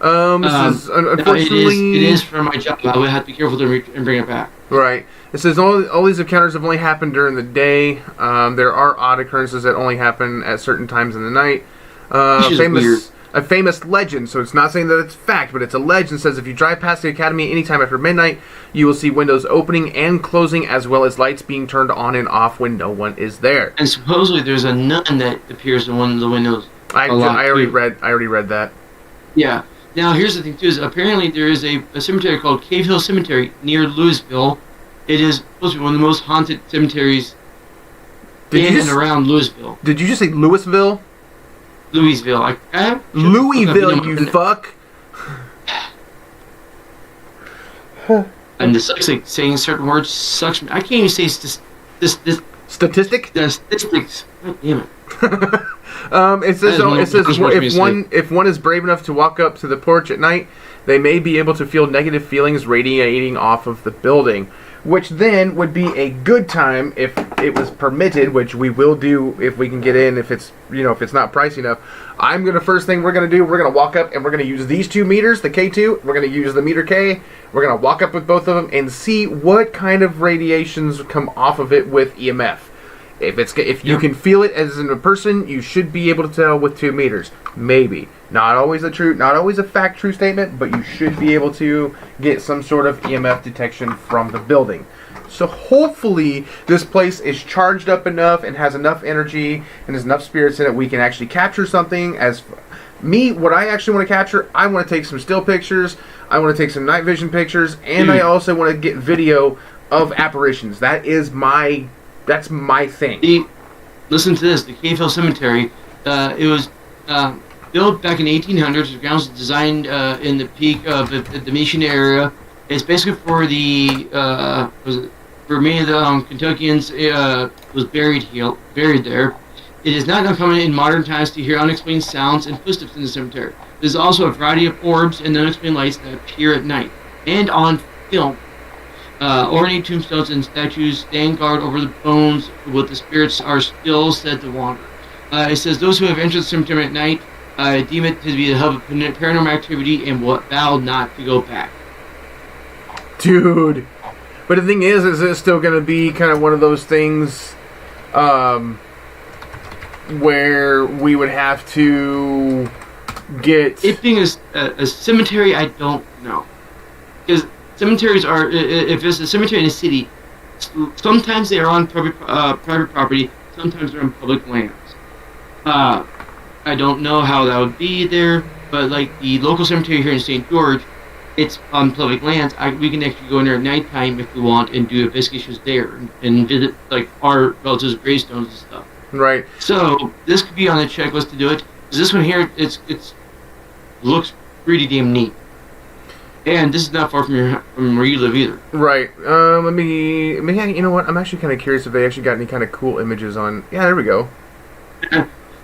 Unfortunately, it is for my job. I would have to be careful and bring it back. Right. It says all these encounters have only happened during the day. There are odd occurrences that only happen at certain times in the night. A famous legend, so it's not saying that it's fact, but it's a legend, says if you drive past the academy anytime after midnight, you will see windows opening and closing, as well as lights being turned on and off when no one is there. And supposedly there's a nun that appears in one of the windows. I already read that. Yeah. Now here's the thing too: is apparently there is a cemetery called Cave Hill Cemetery near Louisville. It is supposed to be one of the most haunted cemeteries in and around Louisville. Did you just say Louisville? Louisville. Louisville, you fuck. And this sucks, like saying certain words sucks. I can't even say statistic. Statistics. God damn it. It says if one is brave enough to walk up to the porch at night, they may be able to feel negative feelings radiating off of the building, which then would be a good time if it was permitted, which we will do if we can get in, if it's not pricey enough. First thing we're gonna walk up and we're gonna use these 2 meters, the K2, we're gonna use the meter K, we're gonna walk up with both of them and see what kind of radiations come off of it with EMF. If you can feel it as in a person, you should be able to tell with 2 meters. Maybe. Not always a true statement, but you should be able to get some sort of EMF detection from the building. So hopefully this place is charged up enough and has enough energy and has enough spirits in it we can actually capture something. What I actually want to capture, I want to take some still pictures, I want to take some night vision pictures, and I also want to get video of apparitions. That's my thing. Listen to this. The Cave Hill Cemetery, it was built back in the 1800s. The grounds was designed in the peak of the Mission area. It's basically for for many of the Kentuckians was buried there. It is not uncommon in modern times to hear unexplained sounds and footsteps in the cemetery. There's also a variety of orbs and unexplained lights that appear at night and on film. Ornate tombstones and statues stand guard over the bones, what the spirits are still said to wander. It says those who have entered the cemetery at night deem it to be the hub of paranormal activity and vow not to go back. Dude. But the thing is it's still going to be kind of one of those things where we would have to get... It being a cemetery, I don't know. Because cemeteries are, if it's a cemetery in a city, sometimes they are on private property, sometimes they're on public lands. I don't know how that would be there, but like the local cemetery here in St. George, it's on public lands. We can actually go in there at nighttime if we want and do investigations there and visit like our relatives' gravestones and stuff. Right. So this could be on the checklist to do it. 'Cause this one here, it's looks pretty damn neat, and this is not far from where you live either. Right. Let me. You know what? I'm actually kind of curious if they actually got any kind of cool images on. Yeah, there we go.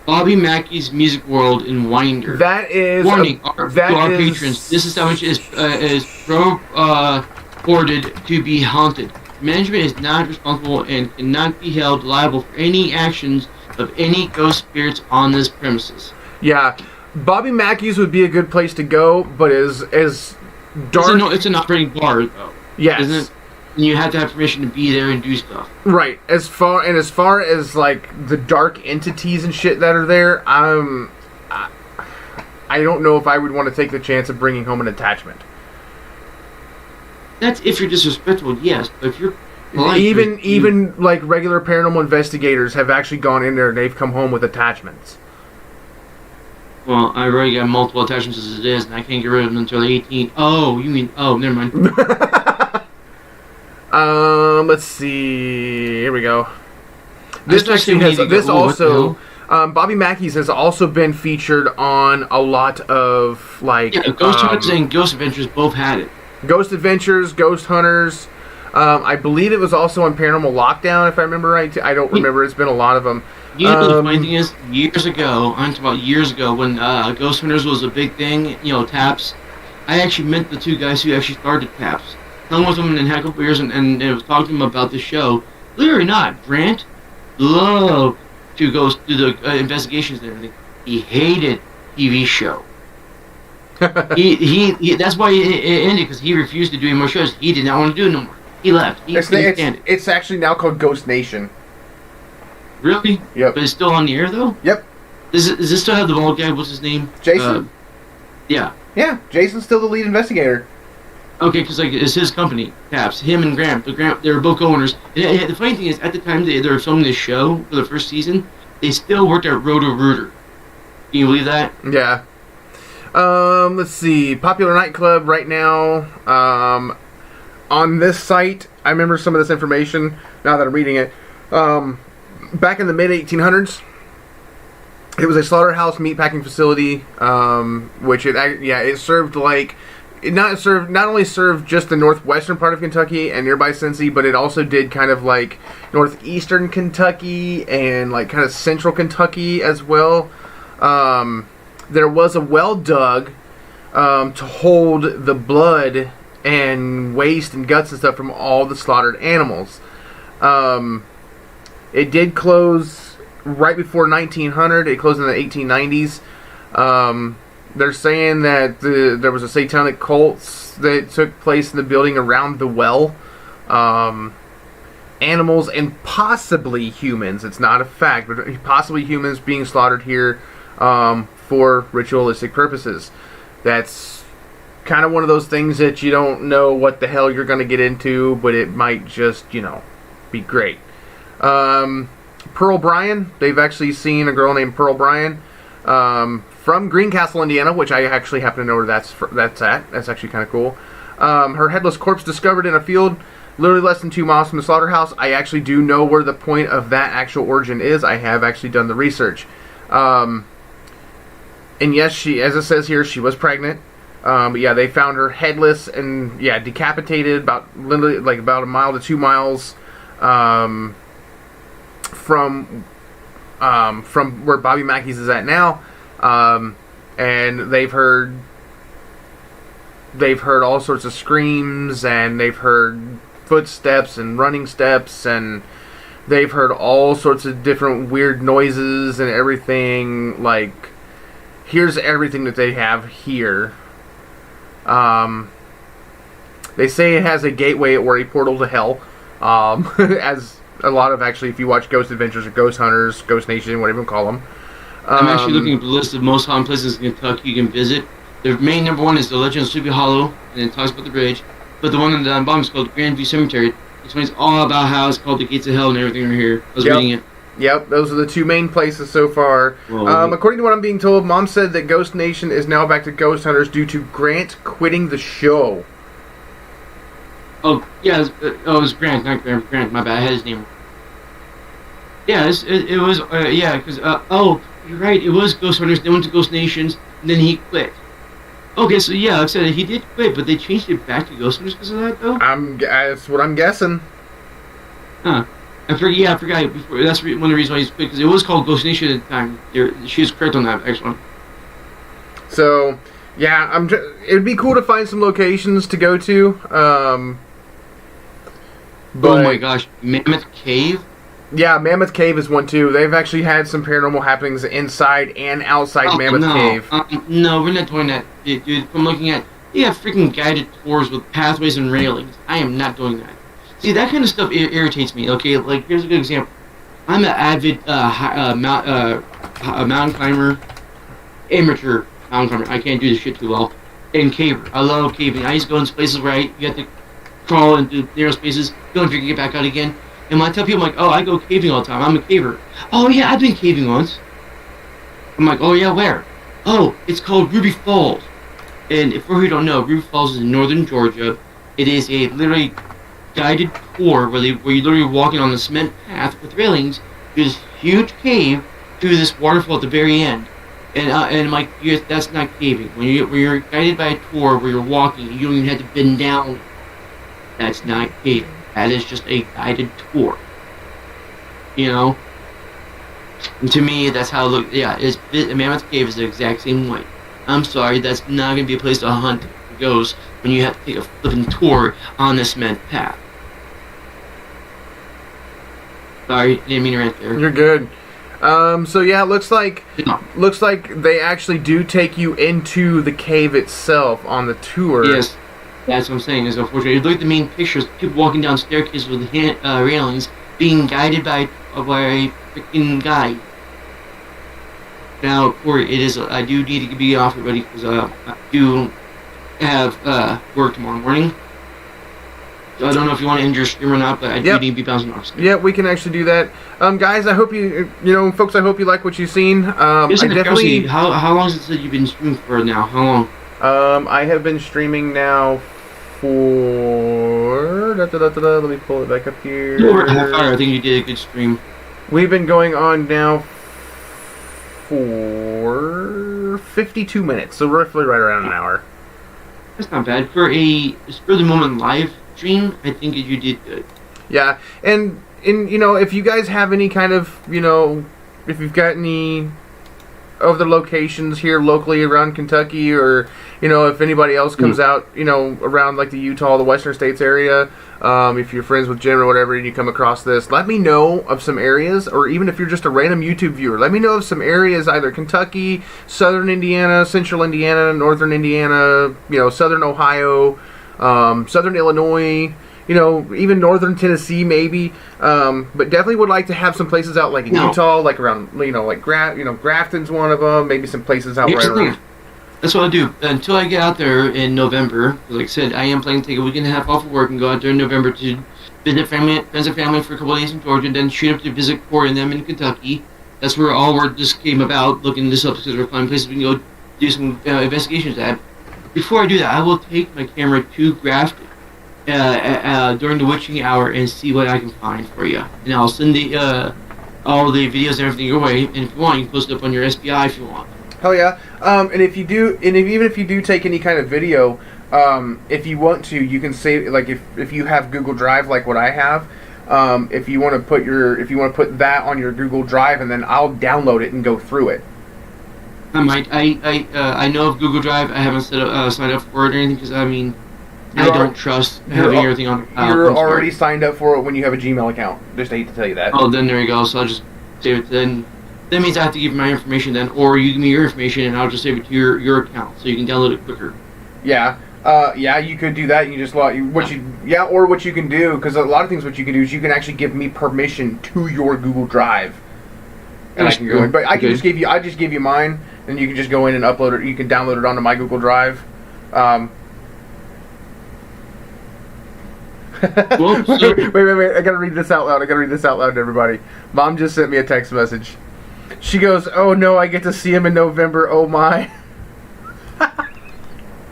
Bobby Mackey's Music World in Winder. That is Warning to our patrons. This establishment is reported to be haunted. Management is not responsible and cannot be held liable for any actions of any ghost spirits on this premises. Yeah, Bobby Mackey's would be a good place to go, but as dark. It's an operating bar, though. Yes. Isn't it? And you have to have permission to be there and do stuff. Right. As far as like the dark entities and shit that are there, I don't know if I would want to take the chance of bringing home an attachment. That's if you're disrespectful, yes. But if you're polite, even like regular paranormal investigators have actually gone in there and they've come home with attachments. Well, I've already got multiple attachments as it is, and I can't get rid of them until 18. Oh, you mean? Oh, never mind. Let's see. Here we go. This actually has. This also. Bobby Mackey's has also been featured on a lot of like. Yeah, Ghost Hunters and Ghost Adventures both had it. Ghost Adventures, Ghost Hunters. I believe it was also on Paranormal Lockdown, if I remember right. I don't remember. It's been a lot of them. You know, the funny thing is, years ago, I'm talking about years ago, when Ghost Hunters was a big thing, you know, TAPS, I actually met the two guys who actually started TAPS. Hung with them and had a couple years and I was talking to them about the show. Believe it or not, Grant loved to go do the investigations and everything. He hated TV show. he that's why it ended, because he refused to do any more shows. He did not want to do it no more. He left. He couldn't stand it. It's actually now called Ghost Nation. Really? Yep. But it's still on the air though? Yep. Does this still have the bald guy? What's his name? Jason? Yeah. Yeah, Jason's still the lead investigator. Okay, because like it's his company, TAPS. Him and Grant, they were both co-owners. And the funny thing is, at the time they were filming this show for the first season, they still worked at Roto-Rooter. Can you believe that? Yeah. Let's see. Popular nightclub right now. On this site, I remember some of this information now that I'm reading it. Back in the mid 1800s, it was a slaughterhouse meatpacking facility, which it served like. It not only served just the northwestern part of Kentucky and nearby Cincy, but it also did kind of like northeastern Kentucky and like kind of central Kentucky as well. There was a well dug to hold the blood and waste and guts and stuff from all the slaughtered animals. It did close right before 1900. It closed in the 1890s. They're saying that there was a satanic cult that took place in the building around the well. Animals and possibly humans, it's not a fact, but possibly humans being slaughtered here for ritualistic purposes. That's kind of one of those things that you don't know what the hell you're going to get into, but it might just, be great. Pearl Bryan, they've actually seen a girl named Pearl Bryan. From Greencastle, Indiana, which I actually happen to know where that's at. That's actually kind of cool. Her headless corpse discovered in a field literally less than 2 miles from the slaughterhouse. I actually do know where the point of that actual origin is. I have actually done the research. And yes, as it says here, she was pregnant. But yeah, they found her headless and decapitated about a mile to 2 miles from where Bobby Mackey's is at now. And they've heard all sorts of screams, and they've heard footsteps and running steps, and they've heard all sorts of different weird noises and everything. Like, here's everything that they have here. They say it has a gateway or a portal to hell. As a lot of, actually, if you watch Ghost Adventures or Ghost Hunters, Ghost Nation, whatever you call them. I'm actually looking at the list of most haunted places in Kentucky you can visit. The main number one is the Legend of Sleepy Hollow, and it talks about the bridge. But the one on the bottom is called Grandview Cemetery. It explains all about how it's called the Gates of Hell and everything right here. I was reading it. Yep, those are the two main places so far. According to what I'm being told, Mom said that Ghost Nation is now back to Ghost Hunters due to Grant quitting the show. Oh, yeah, it was Grant, not Grant, my bad, I had his name. Yeah, it was yeah, because oh, you're right. It was Ghost Hunters. They went to Ghost Nations, and then he quit. Okay, so yeah, like I said, he did quit, but they changed it back to Ghost Hunters because of that, though. That's what I'm guessing. Huh. I forget. Yeah, I forgot. Before, that's one of the reasons why he's quit because it was called Ghost Nation at the time. She was correct on that, actually. So, yeah, it'd be cool to find some locations to go to. But Oh my gosh, Mammoth Cave. yeah, Mammoth Cave is one too. They've actually had some paranormal happenings inside and outside Mammoth no. Cave. No, we're not doing that, dude. From looking at, you have freaking guided tours with pathways and railings. I am not doing that. See, that kind of stuff irritates me. Okay, like here's a good example. I'm an avid mountain climber, amateur mountain climber. I can't do this shit too well. And caver. I love caving. I used to go in places where you have to crawl into narrow spaces, go and get back out again. And when I tell people, I'm like, oh, I go caving all the time. I'm a caver. Oh, yeah, I've been caving once. I'm like, oh, yeah, where? Oh, it's called Ruby Falls. And for who don't know, Ruby Falls is in northern Georgia. It is a literally guided tour where you're literally walking on the cement path with railings to this huge cave to this waterfall at the very end. And I'm like, that's not caving. When you're guided by a tour where you're walking, you don't even have to bend down. That's not caving. That is just a guided tour. You know? And to me, that's how it looks. Yeah, Mammoth Cave is the exact same way. I'm sorry, that's not going to be a place to hunt ghosts when you have to take a flipping tour on this cement path. Sorry, didn't mean to rant there. You're good. So yeah, it looks like they actually do take you into the cave itself on the tour. Yes. That's what I'm saying. Is unfortunately, you look at the main pictures, people walking down staircases with railings, being guided by a freaking guide. Now, Corey, I do need to be off already because I do have work tomorrow morning. So I don't know if you want to end your stream or not, but I do need to be bouncing off. Yeah, we can actually do that. Guys, I hope folks, I hope you like what you've seen. I definitely. How long has it said you've been streaming for now? How long? I have been streaming now for... let me pull it back up here. Over a half hour. I think you did a good stream. We've been going on now for 52 minutes, so roughly right around an hour. That's not bad. For a spur of the moment live stream, I think you did good. Yeah, and if you guys have any kind of, if you've got any other locations here locally around Kentucky, or if anybody else comes out around like the Utah, the Western States area, if you're friends with Jim or whatever and you come across this, let me know of some areas, or even if you're just a random YouTube viewer, let me know of some areas, either Kentucky, southern Indiana, central Indiana, northern Indiana, southern Ohio, southern Illinois, even northern Tennessee maybe, but definitely would like to have some places out like in Utah, like around, like Grafton's one of them, maybe some places out right around. That's what I'll do. Until I get out there in November, like I said, I am planning to take a week and a half off of work and go out there in November to visit friends and family for a couple of days in Georgia, and then shoot up to visit Corey and them in Kentucky. That's where all work just came about, looking this up because we're finding places we can go do some investigations at. Before I do that, I will take my camera to Grafton during the witching hour and see what I can find for you. And I'll send all the videos and everything your way. And if you want, you can post it up on your S.P.I if you want. Hell yeah! And if you do, even if you do take any kind of video, if you want to, you can save. Like if you have Google Drive, like what I have, if you want to put that on your Google Drive, and then I'll download it and go through it. I might. I know of Google Drive. I haven't signed up for it or anything because I don't trust having everything on. You're already signed up for it when you have a Gmail account. Just hate to tell you that. Oh, then there you go. So I'll just save it then. That means I have to give you my information then, or you give me your information and I'll just save it to your account so you can download it quicker. Yeah. Yeah, you could do that. You just or what you can do, because a lot of things what you can do is you can actually give me permission to your Google Drive, and I can go in. But I just give you mine, and you can just go in and upload it. You can download it onto my Google Drive. Well, wait! I gotta read this out loud. To everybody. Mom just sent me a text message. She goes, "Oh no, I get to see him in November. Oh my."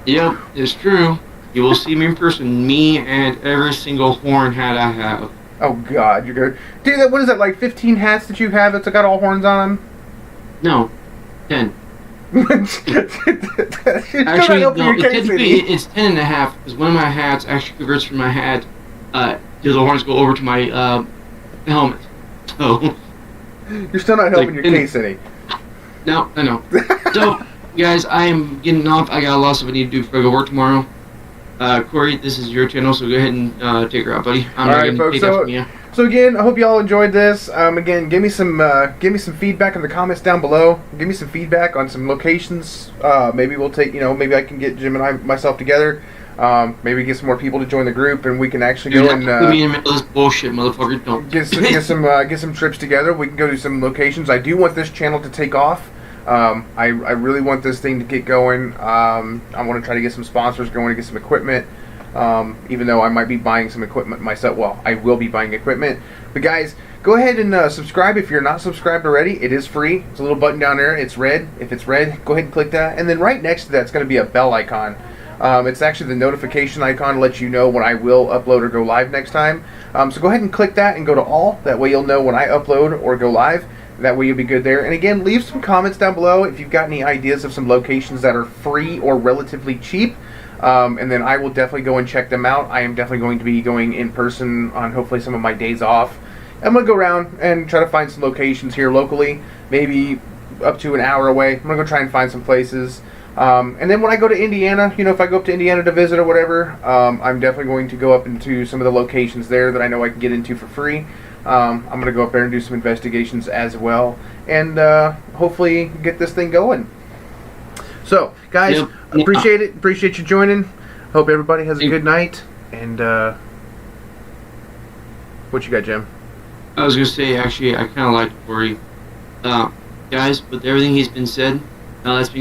Yep, it's true. You will see me in person. Me and every single horn hat I have. Oh God, you're good. Dude, what is that, like 15 hats that you have that's got all horns on No, 10. them? Actually, no, it's 10 and a half, because one of my hats actually converts from my hat, the horns go over to my, helmet. So, You're still not helping your case any. no, I know. So, guys, I am getting off. I got a lot of stuff I need to do before I go work tomorrow. Corey, this is your channel, so go ahead and take her out, buddy. I'm not Alright, folks, so again, I hope you all enjoyed this. Again, give me some feedback in the comments down below. Give me some feedback on some locations. Maybe we'll take, maybe I can get Jim and myself together. Maybe get some more people to join the group, and we can actually go and put me in the middle of this bullshit, motherfucker. Don't get some trips together. We can go to some locations. I do want this channel to take off. I really want this thing to get going. I want to try to get some sponsors going to get some equipment. Even though I might be buying some equipment myself. Well, I will be buying equipment. But guys, go ahead and subscribe if you're not subscribed already. It is free. It's a little button down there. It's red. If it's red, go ahead and click that. And then right next to that, it's going to be a bell icon. It's actually the notification icon to let you know when I will upload or go live next time. So go ahead and click that and go to all. That way you'll know when I upload or go live. That way you'll be good there. And again, leave some comments down below if you've got any ideas of some locations that are free or relatively cheap. And then I will definitely go and check them out. I am definitely going to be going in person on hopefully some of my days off. I'm going to go around and try to find some locations here locally, maybe up to an hour away. I'm going to go try and find some places. And then when I go to Indiana, if I go up to Indiana to visit or whatever, I'm definitely going to go up into some of the locations there that I know I can get into for free. I'm going to go up there and do some investigations as well. And hopefully get this thing going. So, guys, appreciate it. Appreciate you joining. Hope everybody has a good night. And, what you got, Jim? I was going to say, actually, I kind of like Corey. Guys, with everything he's been said, that's being